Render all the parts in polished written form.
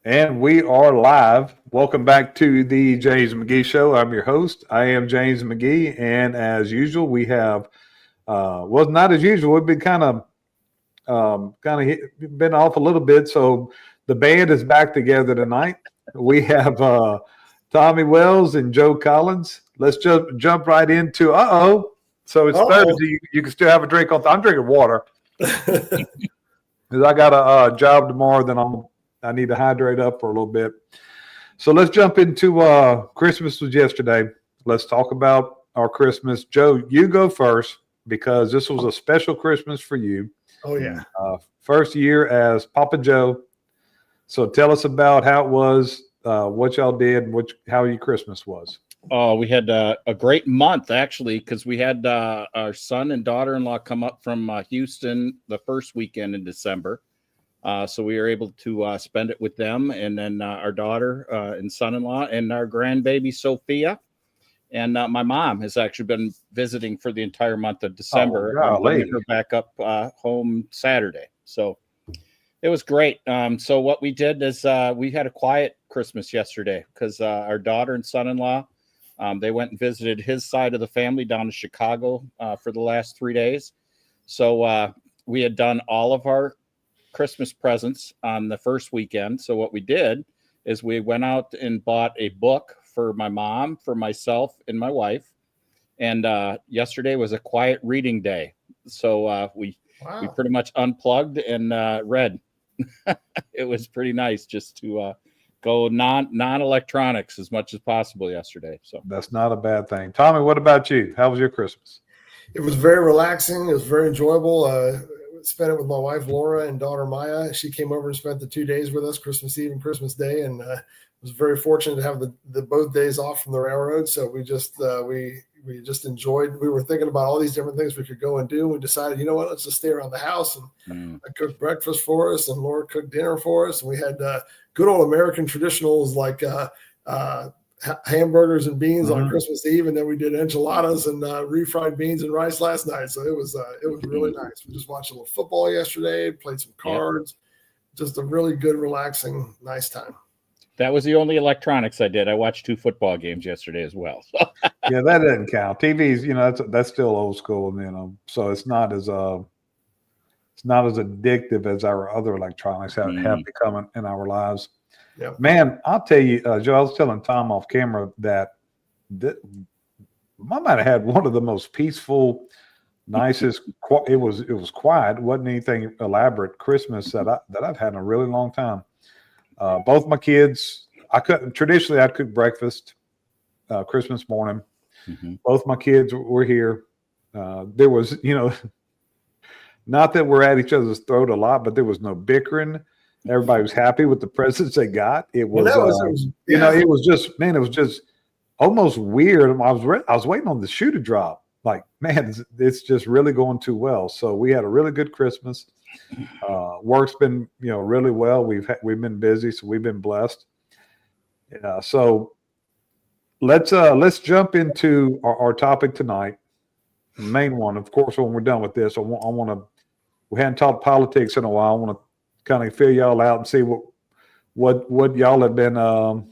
And we are live. Welcome back to the James McGee Show. I'm your host. I am James McGee, and as usual, we have well, not as usual. We've been been off a little bit, so the band is back together tonight. We have Tommy Wells and Joe Collins. Let's just jump right into. So it's Thursday. Uh-oh. You can still have a drink on. I'm drinking water because I got a job tomorrow. I need to hydrate up for a little bit. So let's jump into Christmas was yesterday. Let's talk about our Christmas. Joe, you go first because this was a special Christmas for you. Oh, yeah. First year as Papa Joe. So tell us about how it was, what y'all did, and how your Christmas was. Oh, we had a great month, actually, because we had our son and daughter-in-law come up from Houston the first weekend in December. So we were able to spend it with them, and then our daughter and son-in-law and our grandbaby Sophia. And my mom has actually been visiting for the entire month of December. Bringing her back up home Saturday. So it was great. So what we did is we had a quiet Christmas yesterday because our daughter and son-in-law, they went and visited his side of the family down in Chicago for the last 3 days. So we had done all of our Christmas presents on the first weekend. So what we did is we went out and bought a book for my mom, for myself, and my wife. And yesterday was a quiet reading day. So we pretty much unplugged and read. It was pretty nice just to go non-electronics as much as possible yesterday. So that's not a bad thing. Tommy, what about you? How was your Christmas? It was very relaxing. It was very enjoyable. Spent it with my wife Laura and daughter Maya. She came over and spent the 2 days with us, Christmas Eve and Christmas Day, and was very fortunate to have the both days off from the railroad. So we just enjoyed. We were thinking about all these different things we could go and do. We decided, you know what, let's just stay around the house. And I cooked breakfast for us, and Laura cooked dinner for us. And we had good old American traditionals like hamburgers and beans on Christmas Eve, and then we did enchiladas and refried beans and rice last night. So it was really nice. We just watched a little football yesterday, played some cards, just a really good, relaxing, nice time. That was the only electronics I did. I watched 2 football games yesterday as well. Yeah, that doesn't count. TVs, that's still old school, so it's not as addictive as our other electronics have become in our lives. Yeah. Man, I'll tell you, Joe, I was telling Tom off camera that I might have had one of the most peaceful, nicest. It was quiet. It wasn't anything elaborate Christmas that I've had in a really long time. Both my kids, I'd cook breakfast Christmas morning. Both my kids were here. There was, not that we're at each other's throat a lot, but there was no bickering. Everybody was happy with the presents they got. It was, it was just almost weird. I was waiting on the shoe to drop. Like, man, it's just really going too well. So we had a really good Christmas. Work's been, really well. We've been busy, so we've been blessed. So let's jump into our topic tonight. The main one, of course, when we're done with this, we hadn't talked politics in a while. I want to kind of fill y'all out and see what y'all have been. Well,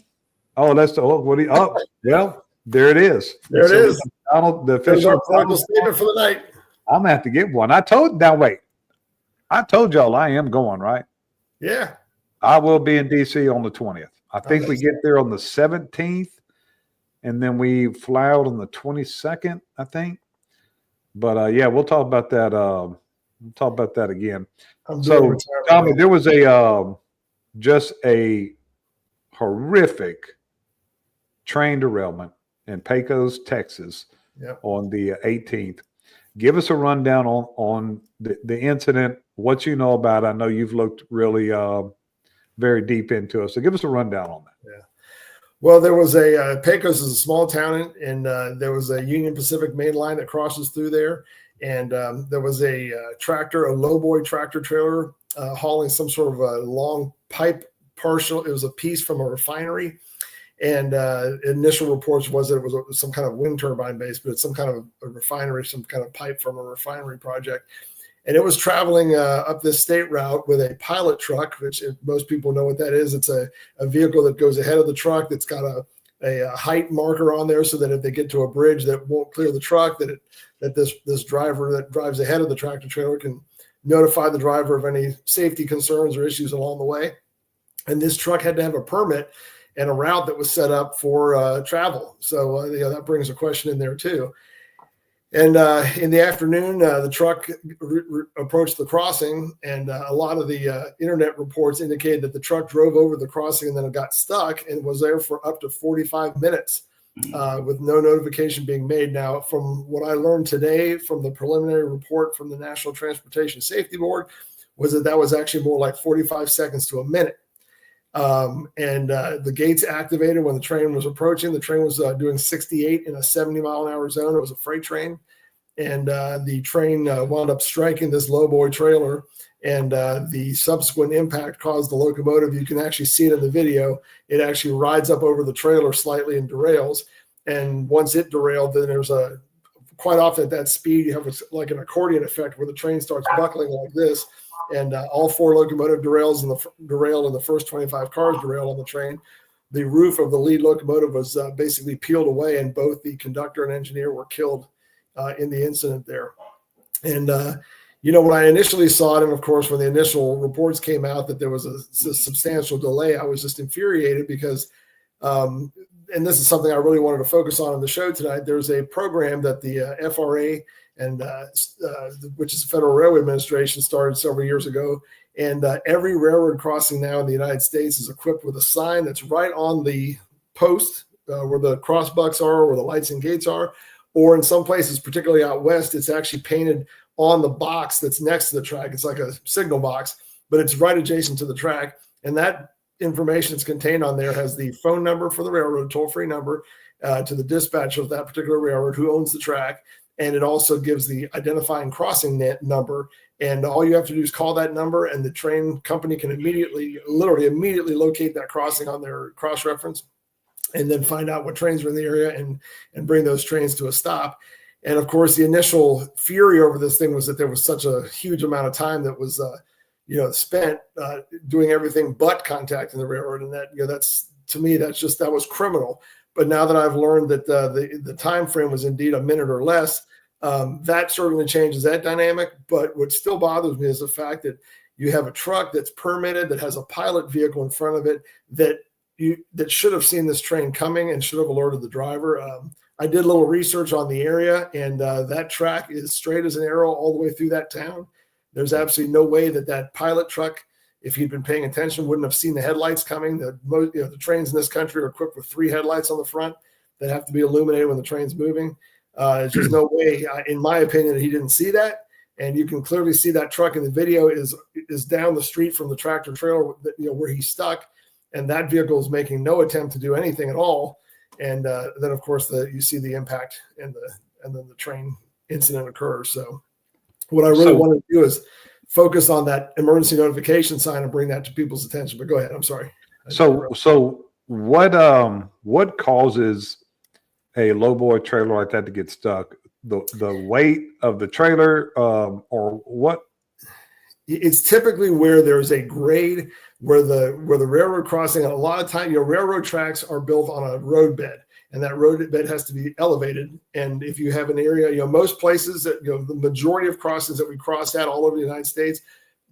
there it is. There it is. The official statement for the night. I'm gonna have to get one. I told y'all I am going, right? Yeah. I will be in DC on the 20th. I think we get there on the 17th, and then we fly out on the 22nd, I think. But we'll talk about that. We'll talk about that again. So, Tommy, there was just a horrific train derailment in Pecos, Texas, on the 18th. Give us a rundown on the incident, what you know about it. I know you've looked really very deep into it. So give us a rundown on that. Yeah. Well, there was Pecos is a small town, and there was a Union Pacific main line that crosses through there. And there was a lowboy tractor trailer hauling some sort of a long pipe partial. It was a piece from a refinery. And initial reports was that it was some kind of wind turbine base, but it's some kind of a refinery, some kind of pipe from a refinery project. and it was traveling up this state route with a pilot truck, which if most people know what that is. It's a vehicle that goes ahead of the truck that's got a height marker on there, so that if they get to a bridge that won't clear the truck, that this driver that drives ahead of the tractor trailer can notify the driver of any safety concerns or issues along the way. And this truck had to have a permit and a route that was set up for travel. So that brings a question in there too. And in the afternoon, the truck approached the crossing, and a lot of the internet reports indicated that the truck drove over the crossing and then it got stuck and was there for up to 45 minutes with no notification being made. Now, from what I learned today from the preliminary report from the National Transportation Safety Board, was that was actually more like 45 seconds to a minute. The gates activated when the train was approaching. The train was doing 68 in a 70-mile-an-hour zone. It was a freight train. And the train wound up striking this lowboy trailer. And the subsequent impact caused the locomotive. You can actually see it in the video. It actually rides up over the trailer slightly and derails. And once it derailed, then there's quite often at that speed, you have like an accordion effect where the train starts buckling like this. And all 4 locomotive derailed in the first 25 cars derailed on the train. The roof of the lead locomotive was basically peeled away, and both the conductor and engineer were killed in the incident there. And, when I initially saw it, and of course, when the initial reports came out that there was a substantial delay, I was just infuriated because, and this is something I really wanted to focus on in the show tonight. There's a program that the FRA and which is the Federal Railway Administration started several years ago. And every railroad crossing now in the United States is equipped with a sign that's right on the post where the crossbucks are, where the lights and gates are, or in some places, particularly out west, it's actually painted on the box that's next to the track. It's like a signal box, but it's right adjacent to the track. And that information that's contained on there has the phone number for the railroad, toll-free number to the dispatcher of that particular railroad who owns the track. And it also gives the identifying crossing net number. And all you have to do is call that number, and the train company can literally immediately locate that crossing on their cross-reference and then find out what trains are in the area and bring those trains to a stop. And of course, the initial fury over this thing was that there was such a huge amount of time that was, spent doing everything but contacting the railroad. And that, that's, to me, that was criminal. But now that I've learned that the time frame was indeed a minute or less, that certainly changes that dynamic. But what still bothers me is the fact that you have a truck that's permitted, that has a pilot vehicle in front of it, that should have seen this train coming and should have alerted the driver. I did a little research on the area, and that track is straight as an arrow all the way through that town. There's absolutely no way that pilot truck, if he'd been paying attention, wouldn't have seen the headlights coming. The trains in this country are equipped with 3 headlights on the front that have to be illuminated when the train's moving. There's just no way, in my opinion, he didn't see that. And you can clearly see that truck in the video is down the street from the tractor trailer, where he's stuck. And that vehicle is making no attempt to do anything at all. And then, of course, you see the impact and then the train incident occurs. So what I really want to do is focus on that emergency notification sign and bring that to people's attention. But go ahead. I'm sorry. So what causes a lowboy trailer like that to get stuck? The weight of the trailer, or what? It's typically where there's a grade where the railroad crossing, and a lot of time, railroad tracks are built on a road bed, and that road bed has to be elevated. And if you have an area, most places that, the majority of crossings that we cross at all over the United States,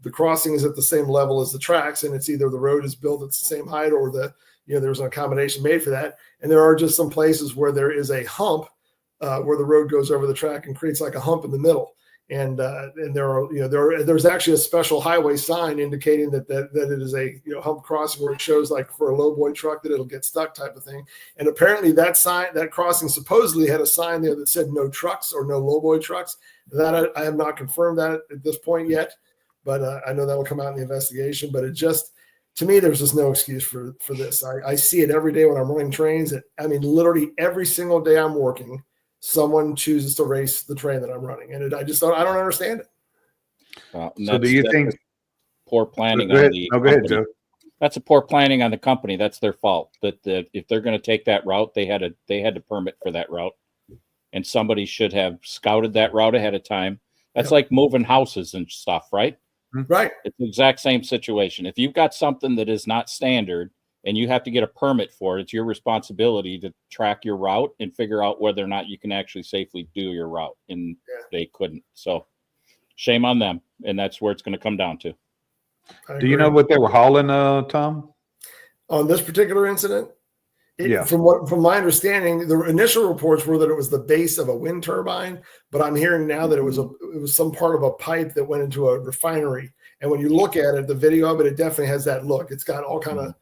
the crossing is at the same level as the tracks, and it's either the road is built at the same height or there's an accommodation made for that. And there are just some places where there is a hump where the road goes over the track and creates like a hump in the middle. And there's actually a special highway sign indicating that it is a hump crossing, where it shows, like, for a lowboy truck that it'll get stuck type of thing. And apparently that crossing supposedly had a sign there that said no trucks or no lowboy trucks. That I have not confirmed that at this point yet, but I know that will come out in the investigation. But to me, there's just no excuse for this. I see it every day when I'm running trains. Literally every single day I'm working, someone chooses to race the train that I'm running, and I don't understand it. Well, so do you think poor planning on the company? Joe. That's a poor planning on the company. That's their fault. That if they're going to take that route, they had to permit for that route, and somebody should have scouted that route ahead of time, That's like moving houses and stuff, right? Right. It's the exact same situation. If you've got something that is not standard and you have to get a permit for it, it's your responsibility to track your route and figure out whether or not you can actually safely do your route. And they couldn't. So shame on them. And that's where it's going to come down to. Do you know what they were hauling, Tom? On this particular incident? Yeah. From my understanding, the initial reports were that it was the base of a wind turbine, but I'm hearing now that it was some part of a pipe that went into a refinery. And when you look at it, the video of it, it definitely has that look. It's got all kind of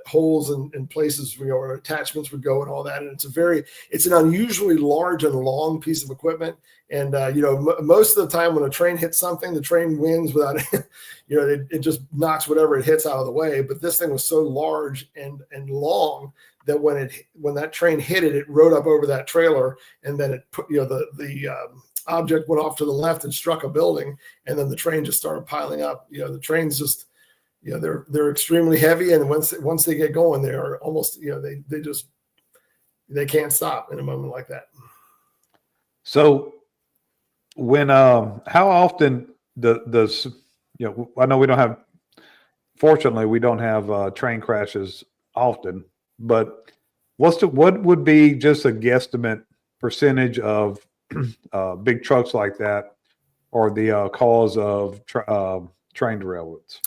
holes and places where attachments would go and all that. And it's an unusually large and long piece of equipment. And most of the time when a train hits something, the train wins without, it just knocks whatever it hits out of the way. But this thing was so large and long that when that train hit it, it rode up over that trailer, and then it put, the object went off to the left and struck a building, and then the train just started piling up. The trains just, they're extremely heavy, and once they get going, they are almost, they can't stop in a moment like that. So when how often does I know we don't have, fortunately we don't have train crashes often, but what would be just a guesstimate percentage of big trucks like that or the cause of train derailments?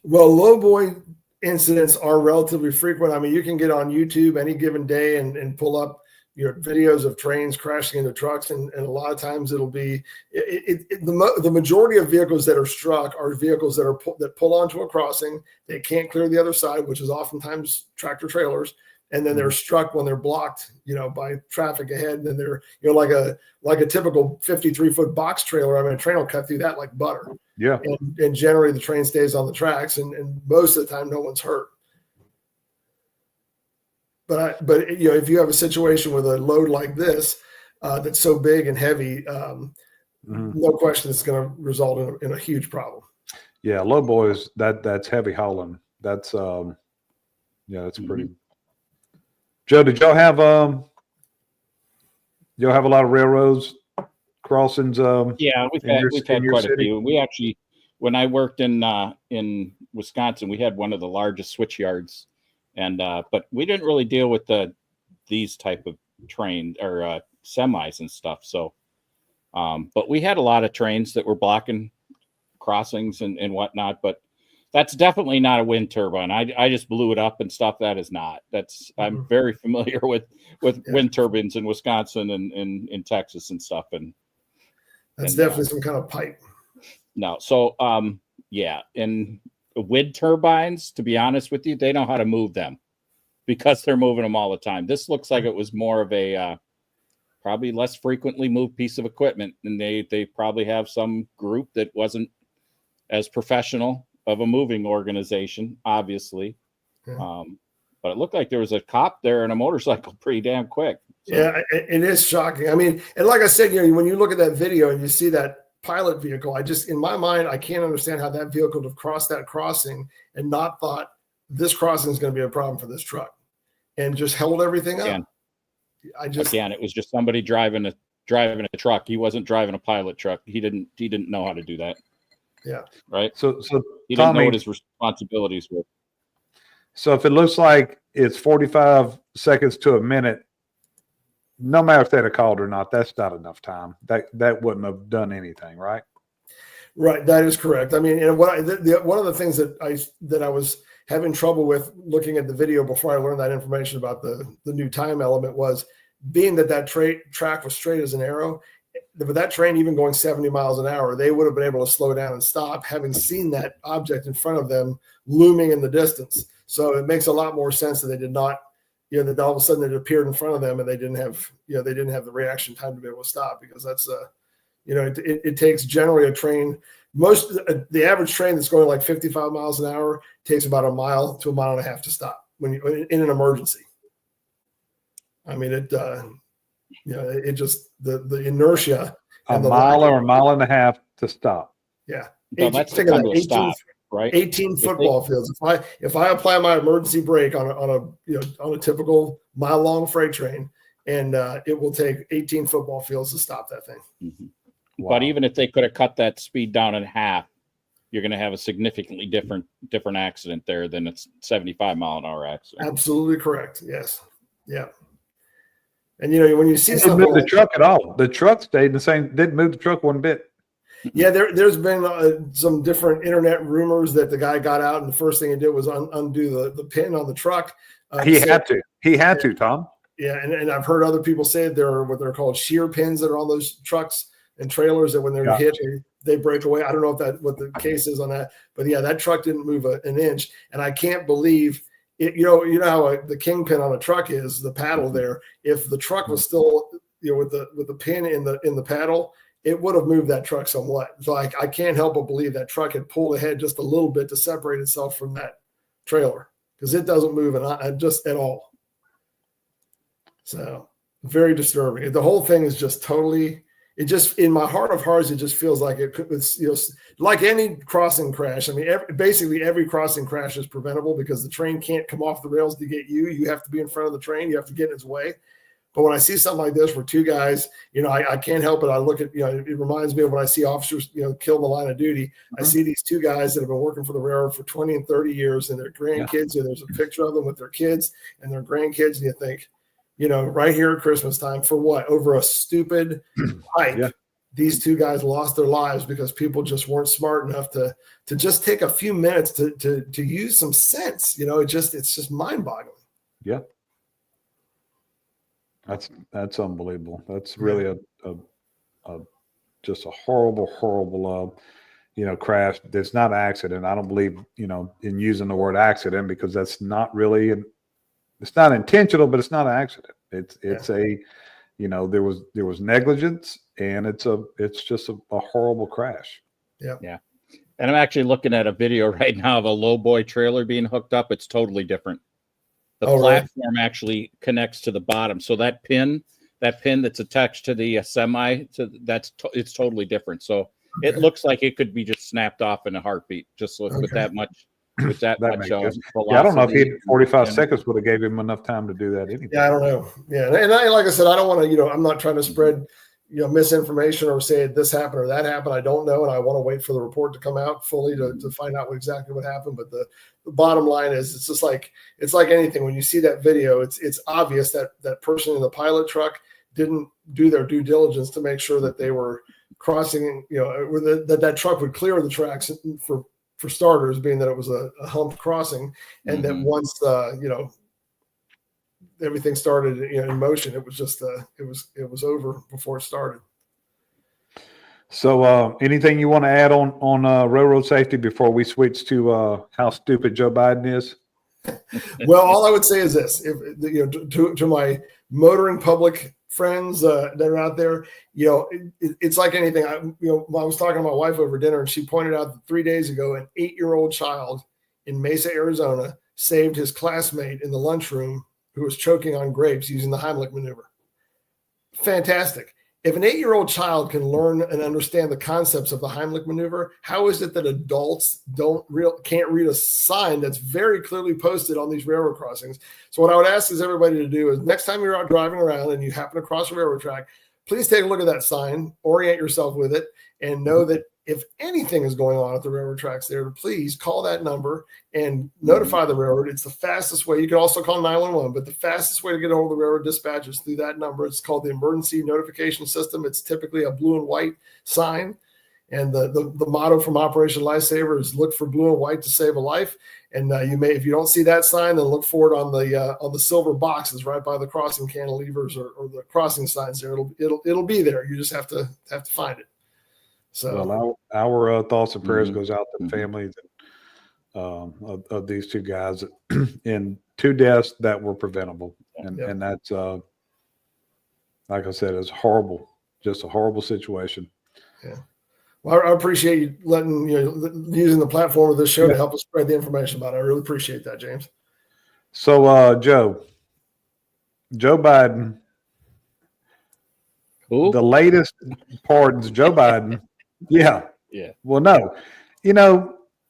Well, lowboy incidents are relatively frequent. I mean, you can get on YouTube any given day and pull up videos of trains crashing into trucks, and a lot of times it'll be the majority of vehicles that are struck are vehicles that pull onto a crossing. They can't clear the other side, which is oftentimes tractor trailers, and then they're struck when they're blocked, by traffic ahead. And then they're, like a typical 53-foot box trailer. I mean, a train will cut through that like butter. Yeah. And generally the train stays on the tracks, and most of the time no one's hurt. But if you have a situation with a load like this that's so big and heavy, no question it's going to result in a huge problem. Yeah, low boys, that's heavy hauling. That's that's pretty. Joe, did y'all have a lot of railroads crossings? Yeah, we've had quite a few. We actually, when I worked in Wisconsin, we had one of the largest switch yards. And but we didn't really deal with these type of train or semis and stuff. So, but we had a lot of trains that were blocking crossings and whatnot. But that's definitely not a wind turbine. I just blew it up and stuff. That is not. I'm very familiar with wind turbines in Wisconsin and in Texas and stuff. And that's definitely some kind of pipe. No, so and wind turbines, to be honest with you, they know how to move them because they're moving them all the time. This looks like it was more of a probably less frequently moved piece of equipment, and they probably have some group that wasn't as professional of a moving organization, obviously. Yeah. But it looked like there was a cop there and a motorcycle pretty damn quick. So. Yeah, it is shocking. I mean, and like I said, when you look at that video and you see that pilot vehicle, in my mind, I can't understand how that vehicle would have crossed that crossing and not thought this crossing is going to be a problem for this truck, and just held everything up. Again, it was just somebody driving a truck. He wasn't driving a pilot truck. He didn't know how to do that. Yeah. Right. So he didn't know what his responsibilities were. So if it looks like it's 45 seconds to a minute, no matter if they'd have called or not, that's not enough time. That wouldn't have done anything, right? Right, that is correct. I mean, and one of the things that I was having trouble with looking at the video before I learned that information about the new time element was being that track was straight as an arrow. With that train even going 70 miles an hour, they would have been able to slow down and stop, having seen that object in front of them looming in the distance. So it makes a lot more sense that they did not. That all of a sudden it appeared in front of them and they didn't have the reaction time to be able to stop, because that's it takes generally a train. The average train that's going like 55 miles an hour takes about a mile to a mile and a half to stop when you in an emergency. I mean, it just the inertia. A mile or a mile and a half to stop. Yeah. So that's the kind of stop. Right. 18 football fields. If I apply my emergency brake on a typical mile-long freight train, and it will take 18 football fields to stop that thing. Mm-hmm. But even if they could have cut that speed down in half, you're going to have a significantly different accident there than a 75-mile-an-hour accident. Absolutely correct. Yes. Yeah. And when you see It something didn't move the like, truck at all. The truck stayed the same. Didn't move the truck one bit. yeah, there's been some different internet rumors that the guy got out and the first thing he did was undo the pin on the truck. He had to. He had to, Tom. Yeah, and I've heard other people say there are what they're called shear pins that are on those trucks and trailers that when they're hit, they break away. I don't know what the case is on that, but yeah, that truck didn't move an inch, and I can't believe it. You know how the kingpin on a truck is the paddle there. If the truck was still with the pin in the paddle, it would have moved that truck somewhat. So I can't help but believe that truck had pulled ahead just a little bit to separate itself from that trailer because it doesn't move just at all. So very disturbing. The whole thing is just totally. It just, in my heart of hearts, it just feels like it's like any crossing crash. I mean, basically every crossing crash is preventable because the train can't come off the rails to get you. You have to be in front of the train. You have to get in its way. But when I see something like this where two guys, I can't help it. I look at, it reminds me of when I see officers, kill in the line of duty. I see these two guys that have been working for the railroad for 20 and 30 years and their grandkids, and there's a picture of them with their kids and their grandkids. And you think, right here at Christmas time for what? Over a stupid hike. Yeah. These two guys lost their lives because people just weren't smart enough to just take a few minutes to use some sense. It's just mind-boggling. Yeah. That's unbelievable. That's really a just a horrible crash. It's not an accident. I don't believe, in using the word accident because that's not really it's not intentional, but it's not an accident. It's a, there was negligence, and it's just a horrible crash. Yeah. Yeah. And I'm actually looking at a video right now of a lowboy trailer being hooked up. It's totally different. The platform actually connects to the bottom. So that pin that's attached to the semi, it's totally different. So it looks like it could be just snapped off in a heartbeat, just with that much. With that much velocity. Yeah, I don't know if he 45 seconds would have gave him enough time to do that anyway. Yeah, I don't know. Yeah, and like I said, I don't want to. I'm not trying to spread misinformation or say this happened or that happened. I don't know, and I want to wait for the report to come out fully to find out exactly what happened. But the bottom line is, it's like anything. When you see that video, it's obvious that person in the pilot truck didn't do their due diligence to make sure that they were crossing. That truck would clear the tracks for starters, being that it was a humped crossing, and that once everything started in motion, it was just it was over before it started. So anything you want to add on railroad safety before we switch to how stupid Joe Biden is? Well, all I would say is this: to my motoring public friends that are out there, it's like anything. I was talking to my wife over dinner, and she pointed out that 3 days ago, an 8-year-old child in Mesa, Arizona, saved his classmate in the lunchroom who was choking on grapes using the Heimlich maneuver. Fantastic. If an 8-year-old child can learn and understand the concepts of the Heimlich maneuver, how is it that adults can't read a sign that's very clearly posted on these railroad crossings? So what I would ask is everybody to do is next time you're out driving around and you happen to cross a railroad track, please take a look at that sign, orient yourself with it, and know that if anything is going on at the railroad tracks there, please call that number and notify the railroad. It's the fastest way. You can also call 911, but the fastest way to get a hold of the railroad dispatch is through that number. It's called the emergency notification system. It's typically a blue and white sign. And the motto from Operation Lifesaver is look for blue and white to save a life. And if you don't see that sign, then look for it on the silver boxes right by the crossing cantilevers or the crossing signs there. It'll be there. You just have to find it. So our thoughts and prayers goes out to the families of these two guys in 2 deaths that were preventable, and that's like I said, it's horrible, just a horrible situation. Yeah. Well, I appreciate you using the platform of this show to help us spread the information about it. I really appreciate that, James. So, Joe Biden, the latest pardons, Joe Biden. Yeah. Well, no,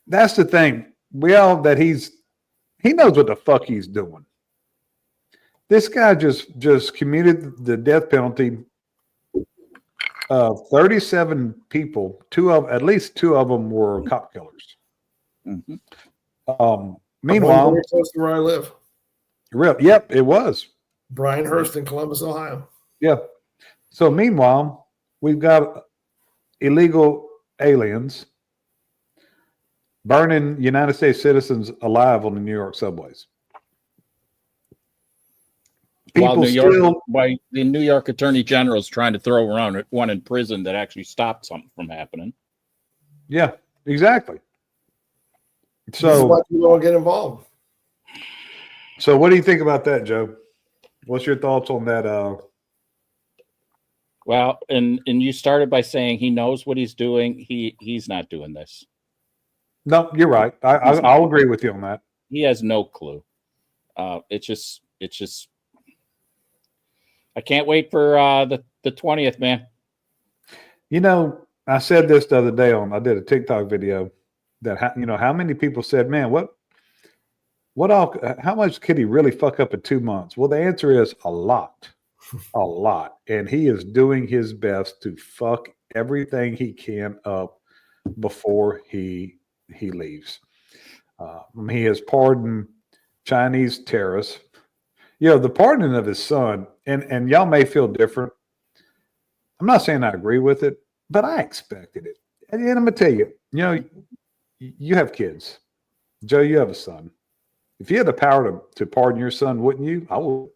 that's the thing. He knows what the fuck he's doing. This guy just commuted the death penalty 37 people, at least two of them were cop killers. Mhm. Meanwhile, very close to where I live. Yep, it was. Brian Hurst in Columbus, Ohio. Yeah. So meanwhile, we've got illegal aliens burning United States citizens alive on the New York subways. While People the New York Attorney General is trying to throw around one in prison that actually stopped something from happening. Yeah, exactly. This is why So, people don't get involved. so what do you think about that, Joe? What's your thoughts on that? Well, and you started by saying he knows what he's doing. He's not doing this. No, you're right. I'll agree with you on that. He has no clue. It's just. I can't wait for the 20th, man. You know, I said this the other day I did a TikTok video that how many people said, man, how much could he really fuck up in 2 months? Well, the answer is a lot, and he is doing his best to fuck everything he can up before he leaves. He has pardoned Chinese terrorists. The pardoning of his son, and y'all may feel different. I'm not saying I agree with it, but I expected it. And I'm gonna tell you, you have kids. Joe, you have a son. If you had the power to pardon your son, wouldn't you? I would.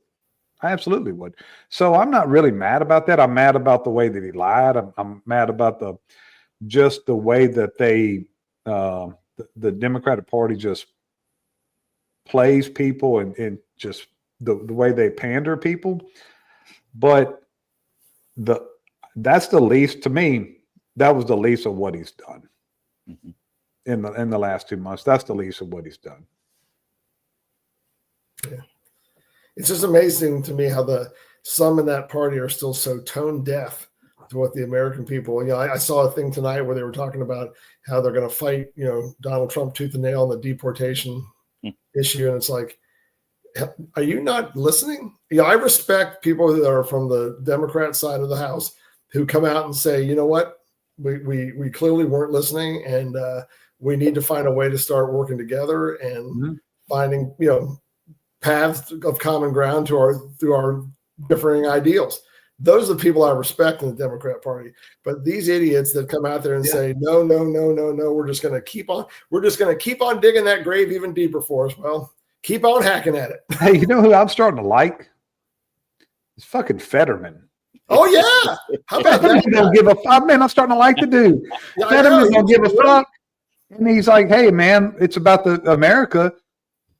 I absolutely would. So I'm not really mad about that. I'm mad about the way that he lied. I'm mad about the way that the Democratic Party just plays people and just the way they pander people. But that's the least, to me, that was the least of what he's done in the last 2 months. That's the least of what he's done. Yeah. It's just amazing to me how some in that party are still so tone deaf to what the American people, I saw a thing tonight where they were talking about how they're going to fight, Donald Trump tooth and nail on the deportation issue. And it's like, are you not listening? I respect people that are from the Democrat side of the House who come out and say, you know what, we clearly weren't listening, and we need to find a way to start working together and finding, paths of common ground through our differing ideals. Those are the people I respect in the Democrat Party. But these idiots that come out there and say, no, we're just going to keep on digging that grave even deeper for us. Well, keep on hacking at it. Hey, you know who I'm starting to like? It's fucking Fetterman. Oh yeah, how about that? Don't give a fuck, man. I'm starting to like the dude. Fetterman don't give a fuck, and he's like, "Hey, man, it's about the America."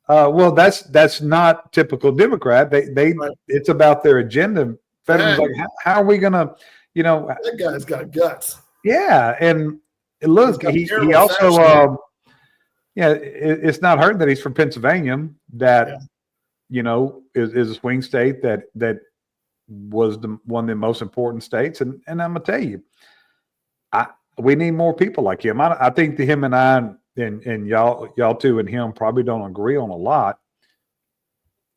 Well, that's not typical Democrat. It's about their agenda. Fetterman's like, how are we gonna, that guy's got guts. Yeah, and look, he also, it's not hurting that he's from Pennsylvania. That is a swing state that was one of the most important states. And I'm gonna tell you, we need more people like him. I think that him and I and y'all two and him probably don't agree on a lot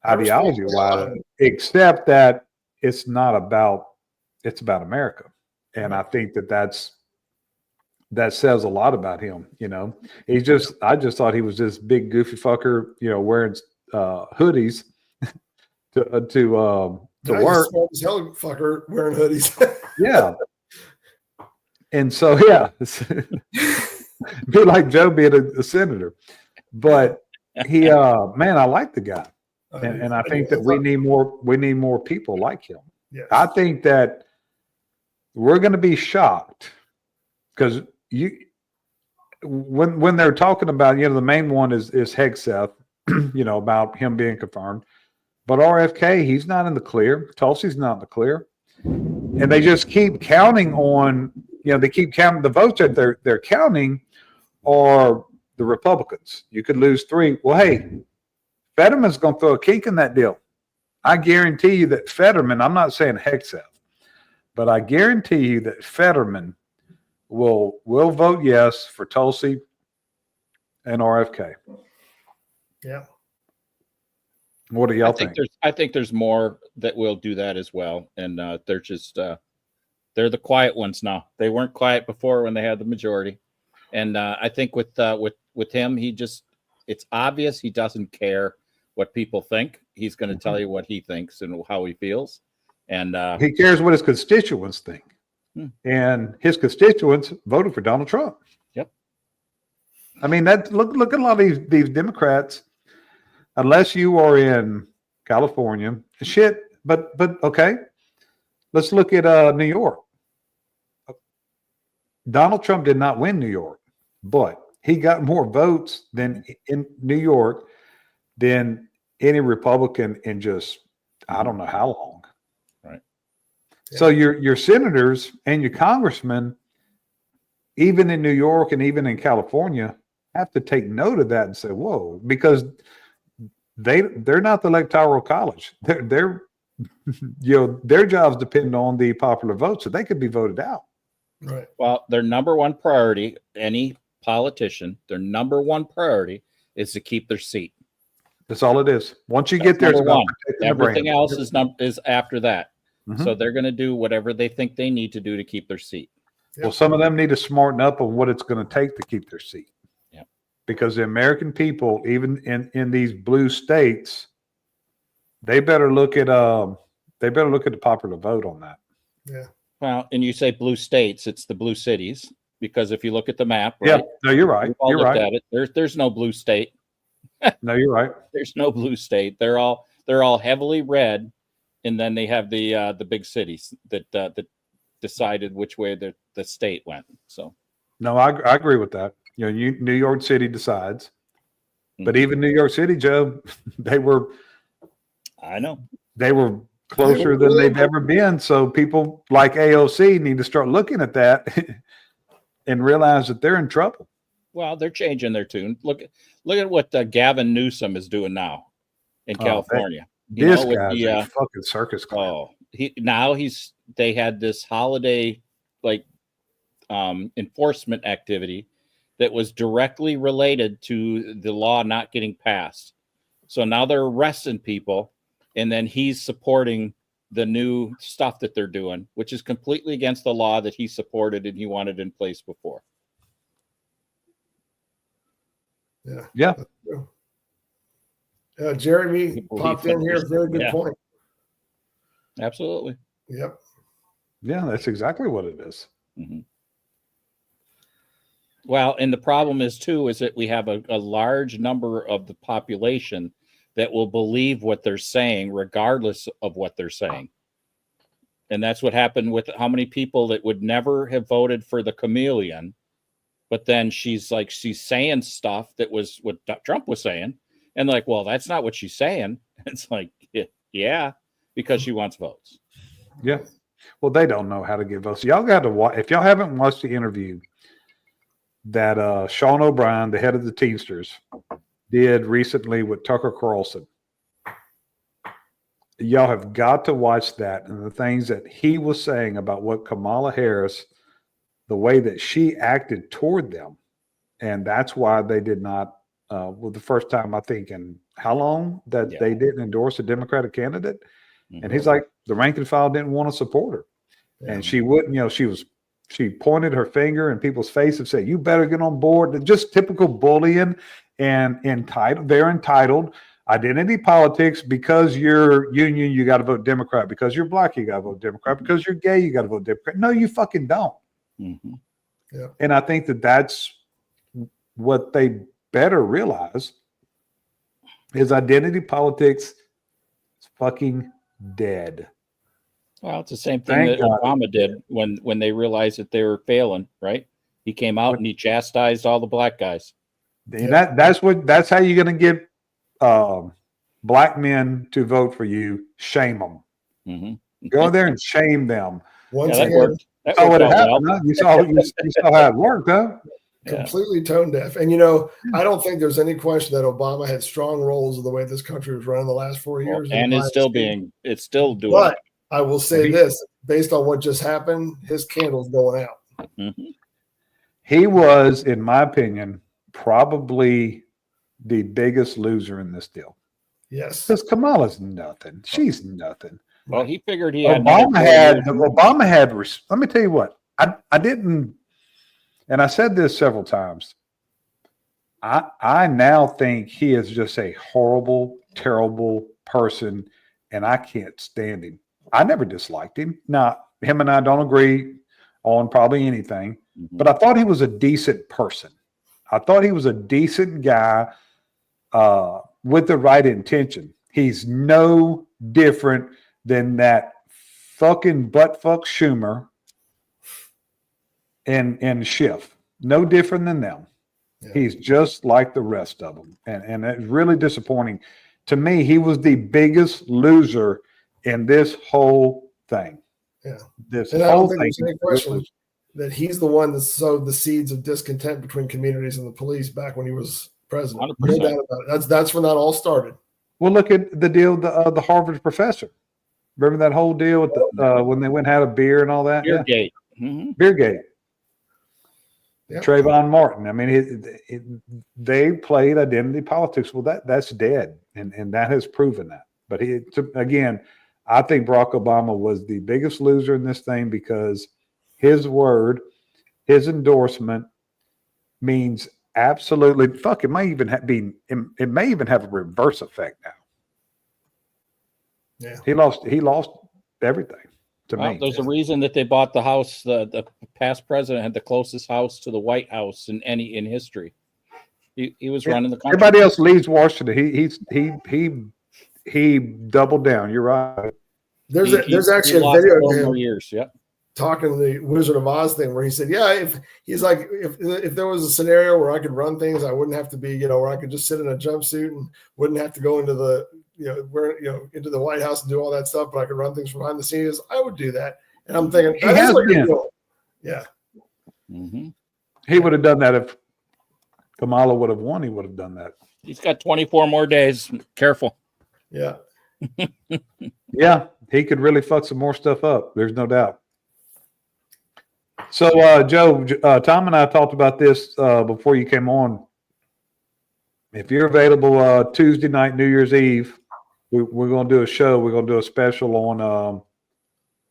ideology wise, except that it's about America. And I think that says a lot about him. I just thought he was this big goofy fucker, wearing hoodies to work. This hell fucker wearing hoodies. Yeah. And so, be like Joe being a senator, but he, man, I like the guy. And I think that we need more people like him. Yes. I think that we're going to be shocked because when they're talking about, the main one is Hegseth, about him being confirmed, but RFK, he's not in the clear. Tulsi's not in the clear, and they just keep counting on, they keep counting the votes that they're counting are the Republicans. You could lose 3. Well, hey, Fetterman's going to throw a kink in that deal. I guarantee you that Fetterman, I'm not saying Hegseth, but I guarantee you that Fetterman will vote yes for Tulsi and RFK. Yeah. What do y'all think? I think there's more that will do that as well, and they're just They're the quiet ones now. They weren't quiet before when they had the majority. And I think with him, it's obvious he doesn't care what people think. He's going to tell you what he thinks and how he feels. And he cares what his constituents think. And his constituents voted for Donald Trump. Yep. I mean, look at a lot of these Democrats, unless you are in California, but okay. Let's look at New York. Donald Trump did not win New York, but he got more votes than in New York than any Republican in just I don't know how long. Right. Yeah. So your senators and your congressmen, even in New York and even in California, have to take note of that and say, "Whoa," because they're not the electoral college. They're their jobs depend on the popular vote, so they could be voted out. Right. Well, their number one priority, any politician, their number one priority is to keep their seat. That's all it is. Once you get there, it's about everything else is after that. Mm-hmm. So they're going to do whatever they think they need to do to keep their seat. Yep. Well, some of them need to smarten up on what it's going to take to keep their seat. Yeah. Because the American people, even in these blue states, they better look at the popular vote on that. Yeah. Well, and you say blue states, it's the blue cities, because if you look at the map, right? Yeah, no, you're right. You're right. At it. There's no blue state. No, you're right. There's no blue state. They're all heavily red, and then they have the big cities that decided which way the state went. So no, I agree with that. New York City decides, but even New York City, Joe, they were closer than they've ever been. So people like AOC need to start looking at that and realize that they're in trouble. Well, they're changing their tune. Look at what Gavin Newsom is doing now in California. This guy's a fucking circus clown. They had this holiday enforcement activity that was directly related to the law not getting passed. So now they're arresting people, and then he's supporting the new stuff that they're doing, which is completely against the law that he supported and he wanted in place before. Yeah. Jeremy popped in here. Very good point. Absolutely. Yep. Yeah, that's exactly what it is. Mm-hmm. Well, and the problem is that we have a large number of the population that will believe what they're saying, regardless of what they're saying. And that's what happened with how many people that would never have voted for the chameleon, but then she's saying stuff that was what Trump was saying. And well, that's not what she's saying. It's yeah, because she wants votes. Yeah. Well, they don't know how to get votes. Y'all got to watch. If y'all haven't watched the interview that Sean O'Brien, the head of the Teamsters, did recently with Tucker Carlson, y'all have got to watch that and the things that he was saying about what Kamala Harris, the way that she acted toward them. And that's why they did not, the first time I think in how long that they didn't endorse a Democratic candidate. Mm-hmm. And he's like, the rank and file didn't want to support her. Yeah. And she wouldn't, she pointed her finger in people's face and said, you better get on board. Just typical bullying and entitled. They're entitled. Identity politics. Because you're union, you got to vote Democrat. Because you're black, you got to vote Democrat. Because you're gay, you got to vote Democrat. No, you fucking don't. Mm-hmm. Yeah. And I think that's what they better realize is identity politics is fucking dead. Well, it's the same thing that Obama did when they realized that they were failing, right? He came out and he chastised all the black guys. And that's how you're going to get black men to vote for you. Shame them. Mm-hmm. Go there and shame them. Once again, that's what happened. Huh? You saw how it worked, huh? Completely tone deaf. And I don't think there's any question that Obama had strong roles in the way this country was run the last 4 years. And it's still doing but I will say this, based on what just happened, his candle's going out. Mm-hmm. He was, in my opinion, probably the biggest loser in this deal. Yes. Because Kamala's nothing. She's nothing. Well, he figured he had. Obama had. Let me tell you what. I didn't, and I said this several times. I now think he is just a horrible, terrible person, and I can't stand him. I never disliked him. Now, him and I don't agree on probably anything, but I thought he was a decent person. I thought he was a decent guy with the right intention. He's no different than that fucking buttfuck Schumer and Schiff. No different than them. Yeah. He's just like the rest of them. And it's really disappointing. To me, he was the biggest loser in this whole thing. Yeah. This and whole I don't think thing. there's any question that he's the one that sowed the seeds of discontent between communities and the police back when he was president. 100%. No doubt about it. That's when that all started. Well, look at the deal with the Harvard professor. Remember that whole deal with when they went and had a beer and all that? Beergate. Yeah. Beergate. Yep. Trayvon Martin. I mean, they played identity politics. Well, that's dead, and that has proven that. But again, I think Barack Obama was the biggest loser in this thing because his word, his endorsement means absolutely fuck. It may even have a reverse effect now. Yeah, he lost everything. Well, there's a reason that they bought the house. The past president had the closest house to the White House in history. He was running the country. Everybody else leaves Washington. He doubled down. You're right. There's actually a video of him more years. Yep. Talking the Wizard of Oz thing where he said, yeah, if there was a scenario where I could run things, I wouldn't have to be, where I could just sit in a jumpsuit and wouldn't have to go into the into the White House and do all that stuff, but I could run things from behind the scenes. I would do that. And I'm thinking, yeah. Mm-hmm. He would have done that if Kamala would have won. He would have done that. He's got 24 more days. Careful. Yeah. Yeah. He could really fuck some more stuff up. There's no doubt. So, Joe, Tom and I talked about this before you came on. If you're available Tuesday night, New Year's Eve, we're going to do a show. We're going to do a special on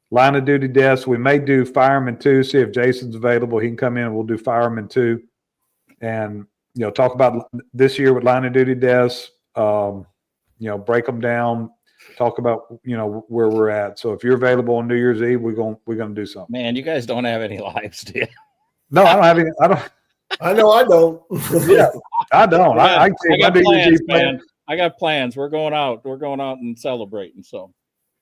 line of duty deaths. We may do Fireman 2, see if Jason's available. He can come in and we'll do Fireman 2 and, talk about this year with line of duty deaths, break them down, talk about, where we're at. So if you're available on New Year's Eve, we're going to do something. Man, you guys don't have any lives, do you? No, I don't have any. I know I don't. Yeah, I don't. I got plans, man. I got plans. We're going out. We're going out and celebrating. So,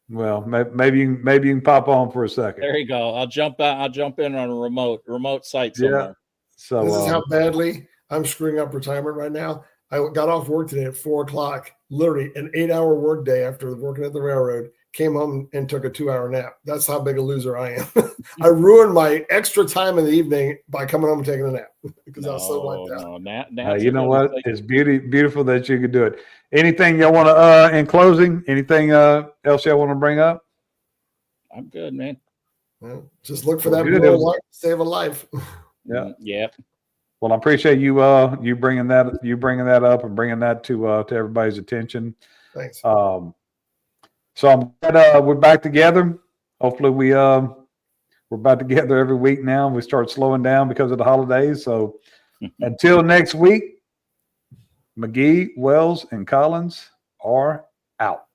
well, maybe you can pop on for a second. There you go. I'll jump in on a remote site somewhere. Yeah. So this is how badly I'm screwing up retirement right now. I got off work today at 4:00. Literally an 8-hour work day after working at the railroad. Came home and took a 2-hour nap. That's how big a loser I am. I ruined my extra time in the evening by coming home and taking a nap because I was so wiped out. You know what? It's beautiful that you could do it. Anything y'all want to, in closing, anything else y'all want to bring up? I'm good, man. Well, just look for that blue light to save a life. Yeah. Yeah. Well, I appreciate you bringing that up and bringing that to everybody's attention. Thanks. So I'm glad we're back together. Hopefully we're back together every week now. We start slowing down because of the holidays. So until next week, McGee, Wells, and Collins are out.